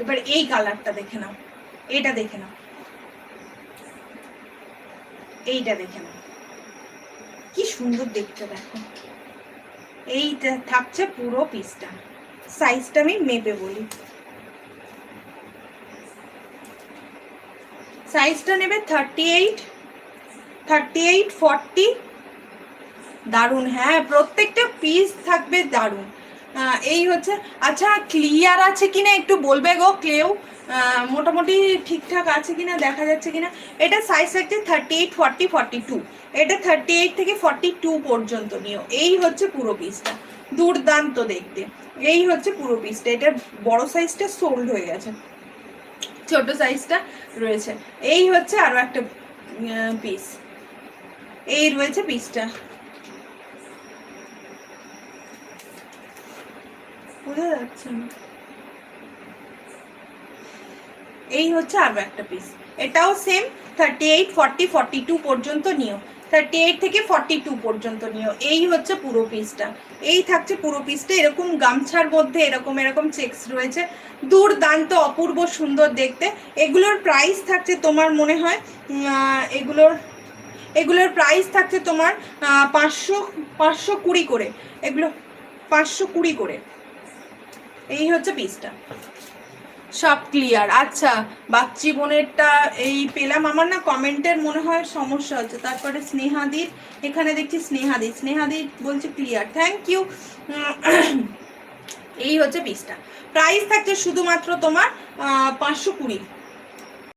এবার এই কালারটা দেখে নাও, এটা দেখে নাও, এইটা দেখে নাও, কি সুন্দর দেখতে দেখো। এইটা থাকছে পুরো পিসটা। সাইজটা আমি মেপে বলি, সাইজটা নেবে 38, 40। দারুণ, হ্যাঁ প্রত্যেকটা পিস থাকবে দারুণ। এই হচ্ছে। আচ্ছা ক্লিয়ার আছে কিনা একটু বলবে গো কেউ, মোটামুটি ঠিকঠাক আছে কিনা, দেখা যাচ্ছে কিনা। এটা সাইজ থাকছে 38, 40, 42। এটা 38 থেকে 42 পর্যন্ত নিও। এই হচ্ছে পুরো পিসটা, দুর্দান্ত দেখতে। এই হচ্ছে পুরো পিসটা। এটার বড় সাইজটা সোল্ড হয়ে গেছে, ছোট সাইজটা রয়েছে। এই হচ্ছে আরো একটা পিস, এই রয়েছে পিসটা, বোঝা যাচ্ছে না। এই হচ্ছে আরো একটা পিস, এটাও সেম 38, 40, 42 পর্যন্ত নিও। 38 থেকে 42 পর্যন্ত নিও। এই হচ্ছে পুরো পিসটা, এই থাকছে পুরো পিসটা। এরকম গামছার মধ্যে এরকম এরকম চেকস রয়েছে, দুর্দান্ত অপূর্ব সুন্দর দেখতে। এগুলোর প্রাইস থাকছে তোমার মনে হয় এগুলোর প্রাইস থাকছে তোমার 520 করে, এগুলো 520 করে। এই হচ্ছে পিসটা, সব ক্লিয়ার। আচ্ছা বাচ্চি বোনেরটা এই পেলাম। আমার না কমেন্টের মনে হয় সমস্যা হচ্ছে। তারপরে স্নেহাদির, এখানে দেখছি স্নেহাদি বলছে ক্লিয়ার, থ্যাংক ইউ। এই হচ্ছে পিসটা, প্রাইস থাকছে শুধুমাত্র তোমার 520।